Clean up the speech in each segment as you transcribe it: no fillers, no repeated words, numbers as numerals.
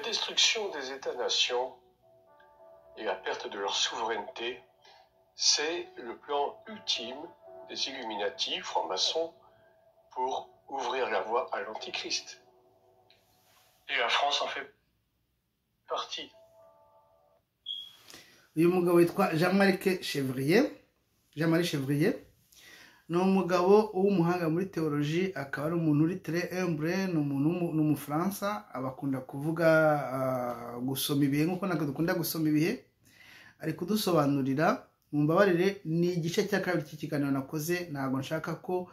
destruction des États-nations et la perte de leur souveraineté, c'est le plan ultime des Illuminati, francs-maçons, pour ouvrir la voie à l'Antichrist. Et la France en fait partie. uyu mugabo witwa Jean-Marie Chevrier ni umugabo w'umuhanga muri teoloji, akaba ari umuntu uri très humble, ni umufaransa, abakunda kuvuga gusoma ibihe nk'uko natwe dukunda gusoma ibihe. ari kudusobanurira, mumbabarire, ni igice cya kabiri cy'ikiganiro nakoze, ntabwo nshaka ko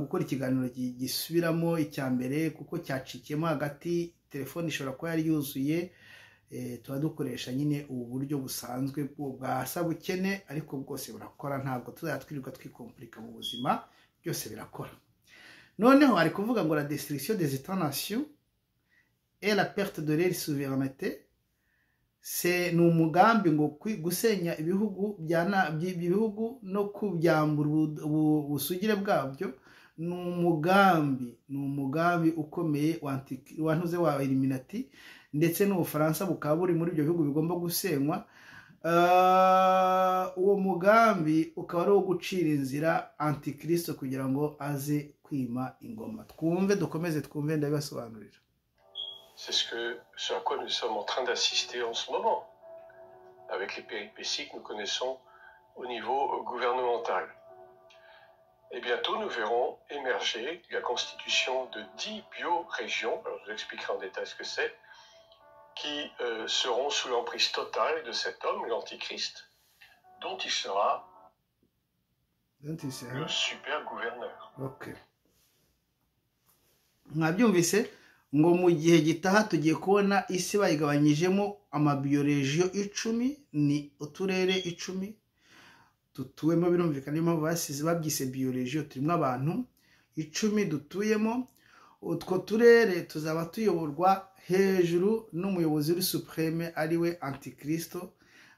gukora ikiganiro gisubiramo icya mbere kuko cyacikiyemo hagati, telefone ishobora kuba yari yuzuye. Tuba dukoresha nyine ubu buryo busanzwe bwa sabukene, ariko bwose burakora, ntabwo tuzajya twirirwa twikompurika mu buzima, byose birakora. Noneho ari kuvuga ngo la destruction des États-nations et la perte de leur souveraineté, ni umugambi ngo gusenya ibihugu no kubyambura ubusugire bwabyo. Ni umugambi ukomeye wantuze wa Illuminati, ndetse n'Ubufaransa bukaba buri muri ibyo bihugu bigomba gusenywa. Uwo mugambi ukaba ari uwo gucira inzira Antikristo kugira ngo aze kwima ingoma. Dukomeze twumve ndabibasobanurira. C'est ce à quoi nous sommes en train d'assister en ce moment, avec les péripéties que nous connaissons au niveau gouvernemental. Et bientôt, nous verrons émerger la constitution de 10 biorégions, alors je vous expliquerai en détail ce que c'est, qui seront sous l'emprise totale de cet homme, l'Antichrist, dont il sera le super gouverneur. Ok. Mwabyumvise ngo mu gihe gitaha tugiye kubona isi bayigabanyijemo amabiyoregiyo 10, ni uturere 10 dutuwemo. Birumvikana impamvu basize babyise biyoregiyo, turimo abantu 10 dutuyemo. Utwo turere tuzaba tuyoborwa hejuru n'umuyobozi uri supreme, ariwe Antikristo,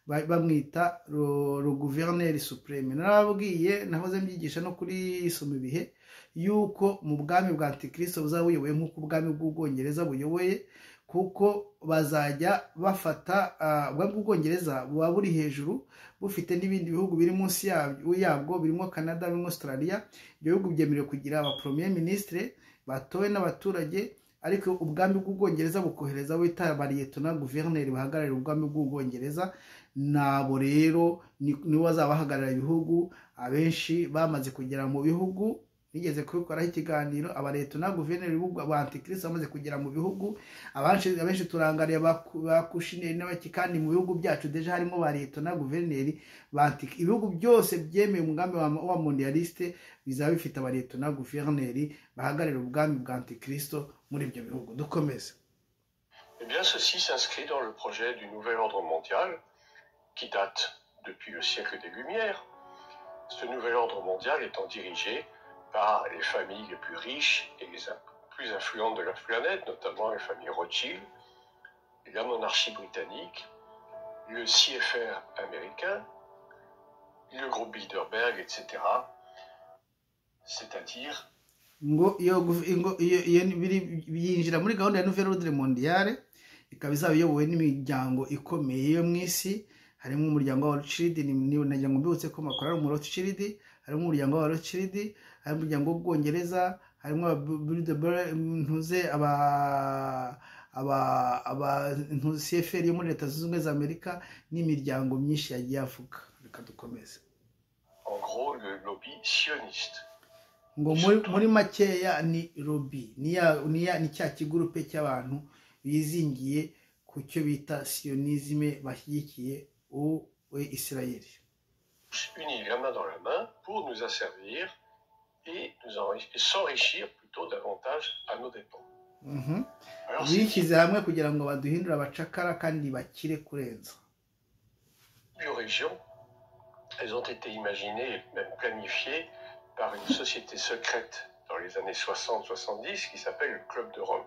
bamwita le gouverneur supreme. Narababwiye, nahoze mbyigisha no kuri Soma Ibihe, yuko mu bwami bwa Antikristo buzaba buyoboye nk'uko ubwami bw'Ubwongereza buyoboye, kuko bazajya bafata ubwami bw'Ubwongereza buba buri hejuru, bufite n'ibindi bihugu biri munsi yabwo, birimo Canada, birimo Australia. Ibyo bihugu byemerewe kugira aba premier ministre batowe n'abaturage, ariko ubwami bw'Ubwongereza bukohereza bita bariyetona guverineri bahagararira ubwami bw'Ubwongereza. Nabo rero nibo bazabahagararira ibihugu. Abenshi bamaze kugera mu bihugu, nigeze kubikoraho ikiganiro, abariyetona guverineri ba Antikristo bamaze kugera mu bihugu. Abenshi turangariye ba Kushineri n'abaki, kandi mu bihugu byacu deja harimo bariyetona guverineri ba Antikristo. Ibihugu byose byemeye umugambi wa mondialiste bizaba bifite abariyetona guverineri bahagararira ubwami bwa Antikristo muri ibyo bihugu. Dukomeze. Eh bien, ceci s'inscrit dans le projet du nouvel ordre mondial qui date depuis le siècle des Lumières. Ce nouvel ordre mondial étant dirigé par les familles les plus riches et les plus influentes de la planète, notamment les familles Rothschild, la monarchie britannique, le CFR américain, le groupe Bilderberg, etc. C'est-à-dire ngo yinjira muri gahunda ya Nouvelle Ordre Mondiale, ikaba izaba iyobowe n'imiryango ikomeye yo mu isi. Harimo umuryango wa Rothschild, nagira ngo mbibutse ko makora ari Rothschild. Harimo umuryango wa Rothschild, harimo umuryango w'Ubwongereza, harimo Bilderberg, ntuze ntuze CFR yo muri Leta Zunze Ubumwe za Amerika, n'imiryango myinshi yagiye avuga. Reka dukomeze. En gros, le lobby sioniste. Ngo muri makeya ni lobby, ni cya kigurupe cy'abantu bizingiye ku cyo bita sionisme, bashyigikiye Israël. Unis la main dans la main pour nous asservir et s'enrichir plutôt davantage à nos dépens. Bishyize hamwe kugira ngo baduhindure abacakara kandi bakire kurenza. Biorégions, elles ont été imaginées et même planifiées par une société secrète dans les années 60-70 qui s'appelle le Club de Rome.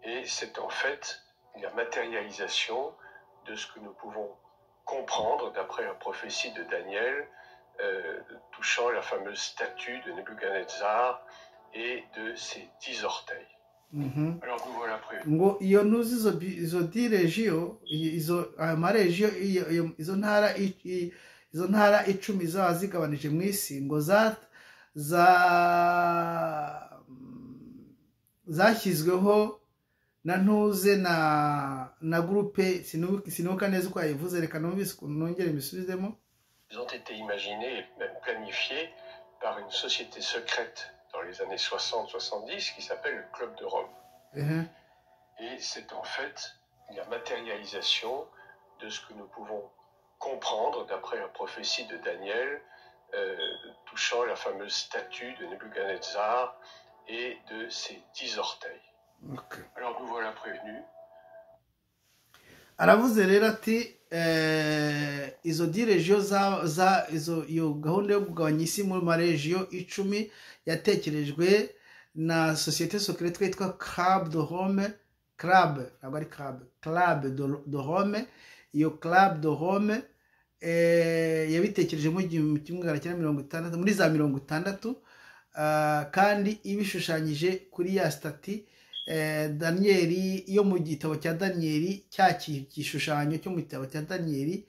Et c'est en fait la matérialisation de ce que nous pouvons comprendre d'après la prophétie de Daniel touchant la fameuse statue de Nebuchadnezzar et de ses 10 orteils. Alors nous voilà prévenus. ngo iyo ntuzi izo diregiyo amaregiyo izo ntara 10 zaba zigabanije mu isi ngo zashyizweho na ntuze na groupe sinuka neza uko yayivuze, reka numvise ukuntu nongere mbisubizemo. Ils ont été imaginés et même planifiés par une société secrète dans les années 60-70 qui s'appelle le Club de Rome. Et c'est en fait la matérialisation de ce que nous pouvons comprendre d'après la prophétie de Daniel touchant la fameuse statue de Nebuchadnezzar et de ses 10 orteils. Alors nous voilà prévenus. aravuze rero ati izo diregiyo iyo gahunda yo kugabanya isi mu maregiyo 10 yatekerejwe na sosiyete secrète yitwa Club de Rome, ntabwo ari Club de Rome. Iyo Club de Rome yabitekereje mu 1960 muri za 60, kandi ibishushanyije kuri ya stati Daniyeli yo mu gitabo cya Daniyeli, cya gishushanyo cyo mu gitabo cya Daniyeli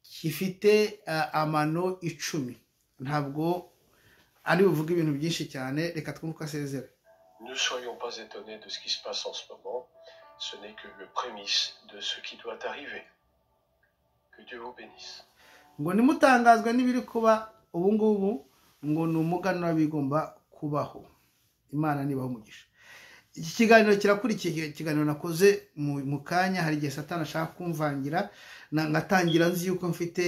gifite amano 10. Ntabwo ari buvuga ibintu byinshi cyane, reka twumve ko asezera. Ne soyons pas étonnés de ce qui se passe en ce moment, ce n'est que le prémisse de ce qui doit arriver. Que Dieu vous bénisse. Ngo nimutangazwa n'ibiri kuba ubu ngubu, ngo ni umuganura bigomba kubaho. Imana nibaho umugisha. Iki kiganiro kirakurikiye ikiganiro nakoze mu kanya. Hari igihe Satani ashaka kumvangira, ngatangira nzi yuko mfite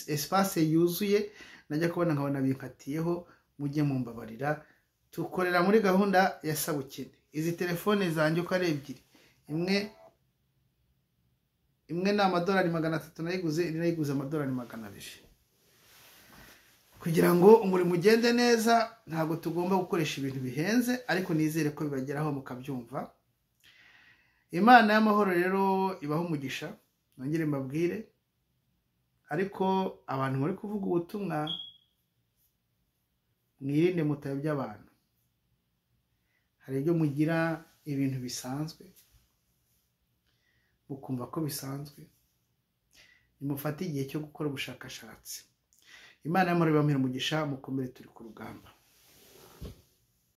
espace yuzuye, najya kubona nkabona binkatiyeho. Mujye mumbabarira, tukorera muri gahunda ya sabukene. Izi telefone zanjye uko ari ebyiri, imwe ni amadolari 300 nayiguze, indi nayiguze amadolari 200. Kugira ngo umurimo ugende neza ntabwo tugomba gukoresha ibintu bihenze, ariko nizere ko bibageraho mukabyumva. Imana y'amahoro rero ibaho umugisha, nongere mbabwire. Ariko abantu muri kuvuga ubutumwa, mwirinde mutayobya abantu. Hari ibyo mugira ibintu bisanzwe, mukumva ko bisanzwe, nimufate igihe cyo gukora ubushakashatsi. Imana y'amahoro ibahe umugisha, mukomere turi ku rugamba.